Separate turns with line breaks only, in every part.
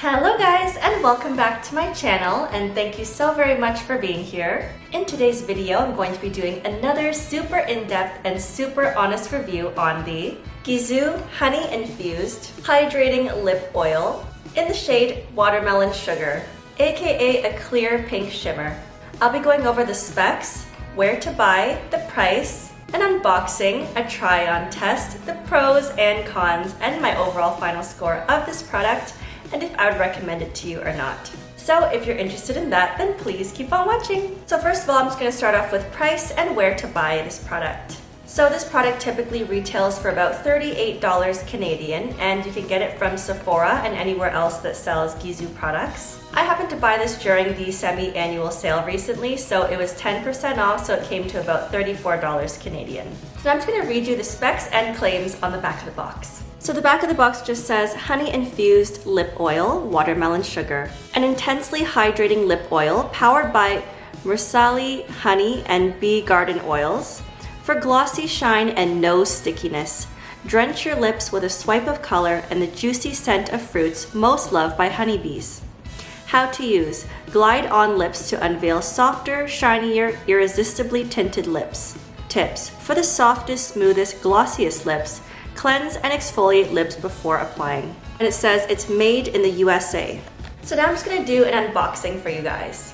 Hello guys, and welcome back to my channel, and thank you so very much for being here. In today's video, I'm going to be doing another super in-depth and super honest review on the Gisou Honey-Infused Hydrating Lip Oil in the shade Watermelon Sugar, aka a clear pink shimmer. I'll be going over the specs, where to buy, the price, an unboxing, a try-on test, the pros and cons, and my overall final score of this product, and if I would recommend it to you or not. So if you're interested in that, then please keep on watching. So first of all, I'm just going to start off with price and where to buy this product. So this product typically retails for about $38 Canadian, and you can get it from Sephora and anywhere else that sells Gisou products. I happened to buy this during the semi-annual sale recently, so it was 10% off, so it came to about $34 Canadian. So I'm just going to read you the specs and claims on the back of the box. So the back of the box just says honey-infused lip oil, watermelon sugar, an intensely hydrating lip oil powered by Mursali honey and bee garden oils for glossy shine and no stickiness. Drench your lips with a swipe of color and the juicy scent of fruits most loved by honeybees. How to use: glide on lips to unveil softer, shinier, irresistibly tinted lips. Tips: for the softest, smoothest, glossiest lips, cleanse and exfoliate lips before applying. And it says it's made in the USA. So now I'm just gonna do an unboxing for you guys.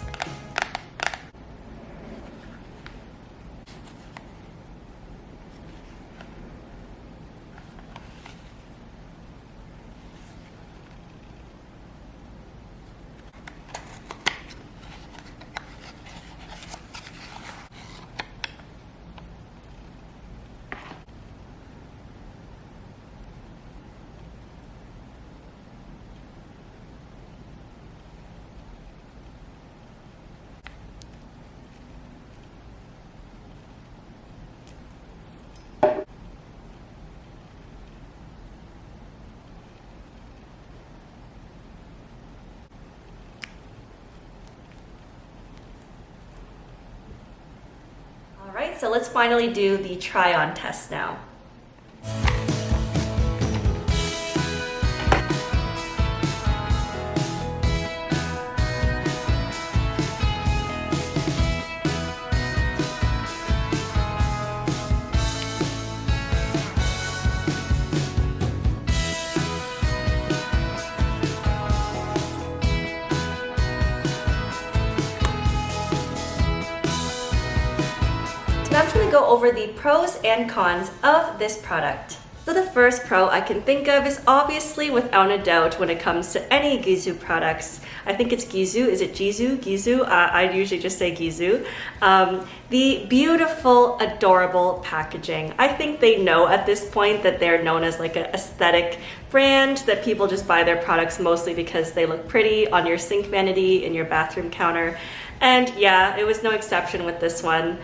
Alright, so let's finally do the try-on test now. Now I'm just going to go over the pros and cons of this product. So the first pro I can think of is obviously without a doubt when it comes to any Gisou products. I think it's Gisou. Is it Gisou? Gisou? I usually just say Gisou. The beautiful, adorable packaging. I think they know at this point that they're known as like an aesthetic brand, that people just buy their products mostly because they look pretty on your sink vanity, in your bathroom counter. And yeah, it was no exception with this one.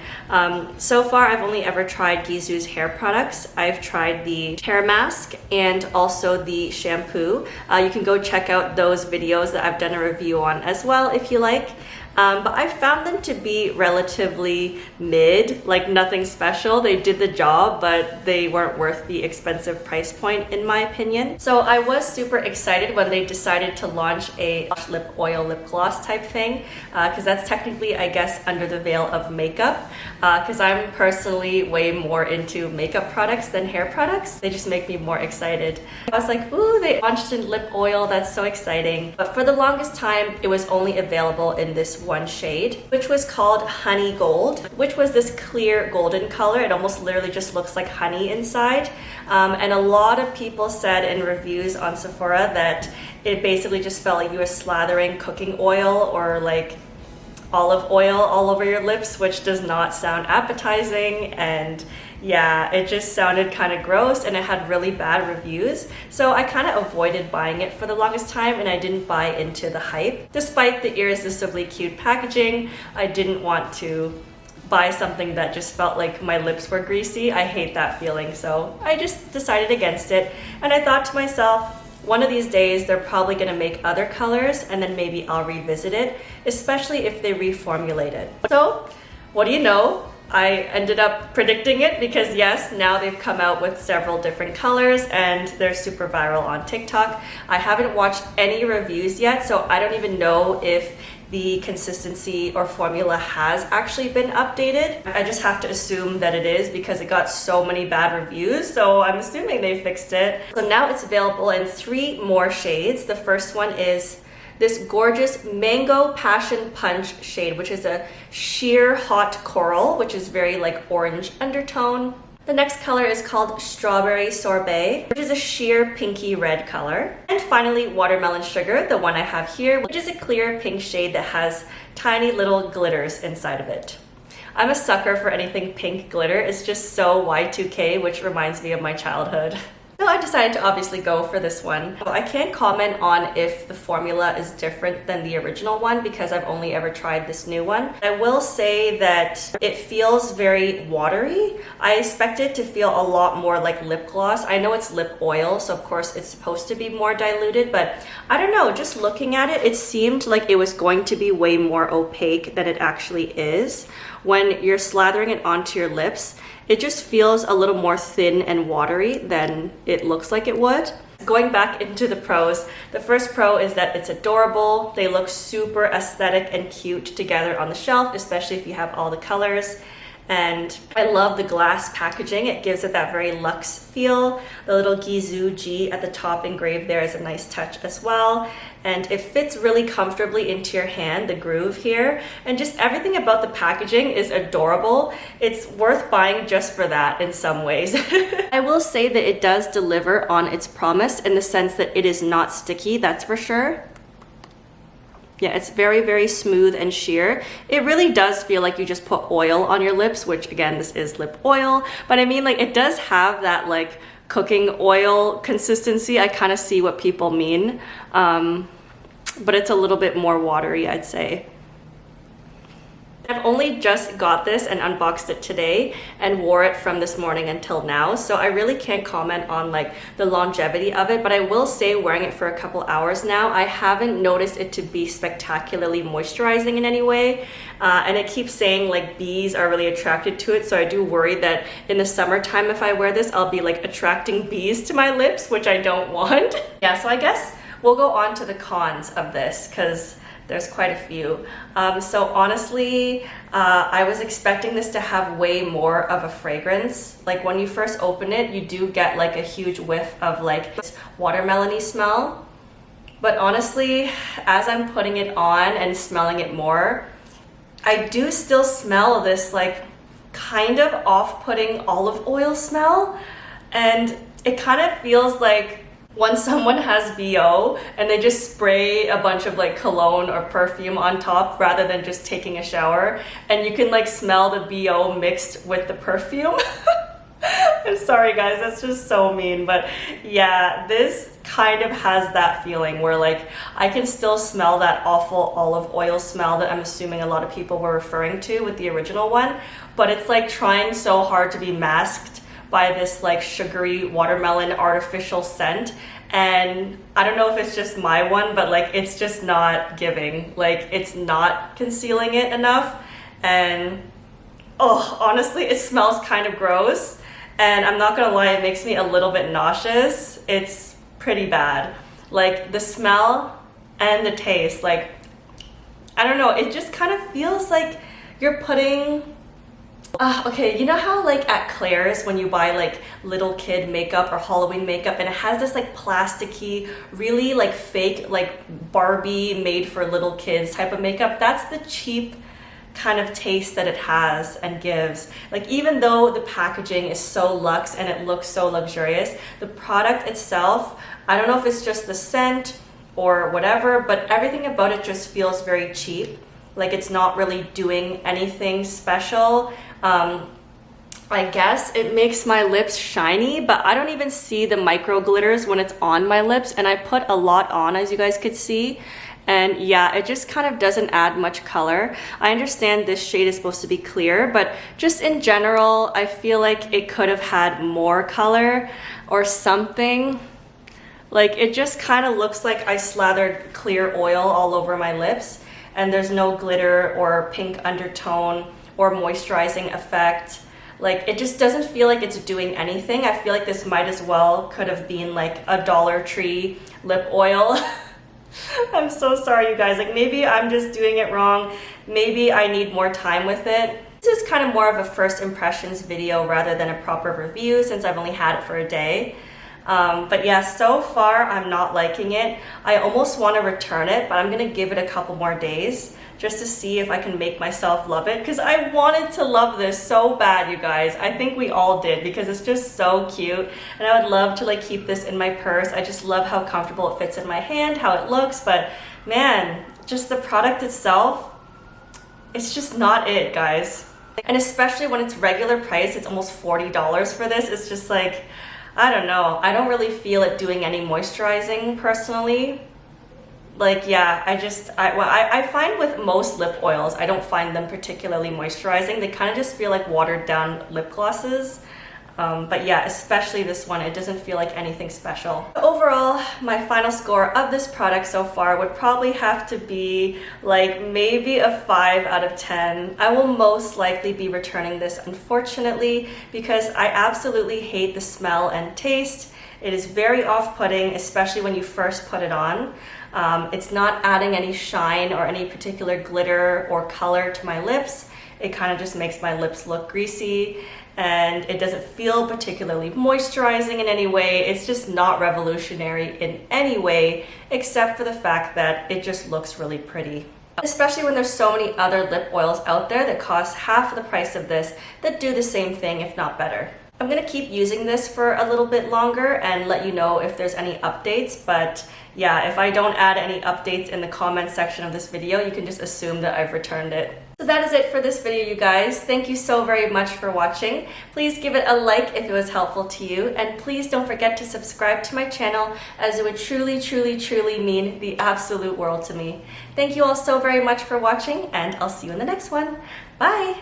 So far, I've only ever tried Gisou's hair products. I've tried the hair mask and also the shampoo. You can go check out those videos that I've done a review on as well if you like. But I found them to be relatively mid, like nothing special. They did the job, but they weren't worth the expensive price point in my opinion. So I was super excited when they decided to launch a lip oil, lip gloss type thing, because that's technically, I guess, under the veil of makeup, because I'm personally way more into makeup products than hair products. They just make me more excited. I was like, ooh, they launched in lip oil, that's so exciting. But for the longest time, it was only available in this one shade, which was called Honey Gold, which was this clear golden color. It almost literally just looks like honey inside. And a lot of people said in reviews on Sephora that it basically just felt like you were slathering cooking oil or like olive oil all over your lips, which does not sound appetizing. And yeah, it just sounded kind of gross and it had really bad reviews. So I kind of avoided buying it for the longest time and I didn't buy into the hype. Despite the irresistibly cute packaging, I didn't want to buy something that just felt like my lips were greasy. I hate that feeling, so I just decided against it. And I thought to myself, one of these days they're probably going to make other colors and then maybe I'll revisit it, especially if they reformulate it. So what do you know? I ended up predicting it because yes, now they've come out with several different colors and they're super viral on TikTok. I haven't watched any reviews yet, so I don't even know if the consistency or formula has actually been updated. I just have to assume that it is because it got so many bad reviews, so I'm assuming they fixed it. So now it's available in 3 more shades. The first one is this gorgeous Mango Passion Punch shade, which is a sheer hot coral, which is very like orange undertone. The next color is called Strawberry Sorbet, which is a sheer pinky red color. And finally, Watermelon Sugar, the one I have here, which is a clear pink shade that has tiny little glitters inside of it. I'm a sucker for anything pink glitter. It's just so Y2K, which reminds me of my childhood. So I decided to obviously go for this one. I can't comment on if the formula is different than the original one because I've only ever tried this new one. I will say that it feels very watery. I expect it to feel a lot more like lip gloss. I know it's lip oil, so of course it's supposed to be more diluted, but I don't know, just looking at it, it seemed like it was going to be way more opaque than it actually is. When you're slathering it onto your lips, it just feels a little more thin and watery than it looks like it would. Going back into the pros, the first pro is that it's adorable. They look super aesthetic and cute together on the shelf, especially if you have all the colors. And I love the glass packaging. It gives it that very luxe feel. The little Gisou G at the top engraved there is a nice touch as well. And it fits really comfortably into your hand, the groove here. And just everything about the packaging is adorable. It's worth buying just for that in some ways. I will say that it does deliver on its promise in the sense that it is not sticky, that's for sure. Yeah, it's very, very smooth and sheer. It really does feel like you just put oil on your lips, which again, this is lip oil. But I mean, like, it does have that like cooking oil consistency. I kind of see what people mean. But it's a little bit more watery, I'd say. I've only just got this and unboxed it today and wore it from this morning until now, so I really can't comment on like the longevity of it, but I will say wearing it for a couple hours now, I haven't noticed it to be spectacularly moisturizing in any way, and it keeps saying like bees are really attracted to it, so I do worry that in the summertime if I wear this, I'll be like attracting bees to my lips, which I don't want. Yeah, so I guess we'll go on to the cons of this because there's quite a few. So honestly, I was expecting this to have way more of a fragrance. Like when you first open it, you do get like a huge whiff of like this watermelon-y smell. But honestly, as I'm putting it on and smelling it more, I do still smell this like kind of off-putting olive oil smell. And it kind of feels like when someone has BO and they just spray a bunch of like cologne or perfume on top rather than just taking a shower, and you can like smell the BO mixed with the perfume. I'm sorry guys, that's just so mean, but yeah, this kind of has that feeling where like I can still smell that awful olive oil smell that I'm assuming a lot of people were referring to with the original one, but it's like trying so hard to be masked by this like sugary watermelon artificial scent. And I don't know if it's just my one, but like it's just not giving, like it's not concealing it enough. And oh, honestly, it smells kind of gross, and I'm not gonna lie, it makes me a little bit nauseous. It's pretty bad, like the smell and the taste, like I don't know, it just kind of feels like you're putting okay, you know how like at Claire's when you buy like little kid makeup or Halloween makeup and it has this like plasticky, really like fake, like Barbie made for little kids type of makeup? That's the cheap kind of taste that it has and gives. Like even though the packaging is so luxe and it looks so luxurious, the product itself, I don't know if it's just the scent or whatever, but everything about it just feels very cheap. Like it's not really doing anything special. I guess it makes my lips shiny, but I don't even see the micro glitters when it's on my lips, and I put a lot on, as you guys could see. And yeah, it just kind of doesn't add much color. I understand this shade is supposed to be clear, but just in general, I feel like it could have had more color or something. Like it just kind of looks like I slathered clear oil all over my lips, and there's no glitter or pink undertone or moisturizing effect. Like, it just doesn't feel like it's doing anything. I feel like this might as well could have been like a Dollar Tree lip oil. I'm so sorry, you guys. Like, maybe I'm just doing it wrong. Maybe I need more time with it. This is kind of more of a first impressions video rather than a proper review since I've only had it for a day. But yeah, so far I'm not liking it. I almost want to return it, but I'm gonna give it a couple more days just to see if I can make myself love it, because I wanted to love this so bad, you guys. I think we all did, because it's just so cute, and I would love to like keep this in my purse. I just love how comfortable it fits in my hand, how it looks, but man, just the product itself, it's just not it, guys. And especially when it's regular price, it's almost $40 for this. It's just like, I don't know. I don't really feel it doing any moisturizing personally. Like, yeah, I find with most lip oils, I don't find them particularly moisturizing. They kind of just feel like watered down lip glosses. But yeah, especially this one, it doesn't feel like anything special. Overall, my final score of this product so far would probably have to be like maybe a 5 out of 10. I will most likely be returning this, unfortunately, because I absolutely hate the smell and taste. It is very off-putting, especially when you first put it on. It's not adding any shine or any particular glitter or color to my lips. It kind of just makes my lips look greasy, and it doesn't feel particularly moisturizing in any way. It's just not revolutionary in any way, except for the fact that it just looks really pretty. Especially when there's so many other lip oils out there that cost half the price of this that do the same thing, if not better. I'm gonna keep using this for a little bit longer and let you know if there's any updates, but yeah, if I don't add any updates in the comments section of this video, you can just assume that I've returned it. So that is it for this video, you guys. Thank you so very much for watching. Please give it a like if it was helpful to you, and please don't forget to subscribe to my channel, as it would truly, truly, truly mean the absolute world to me. Thank you all so very much for watching, and I'll see you in the next one. Bye!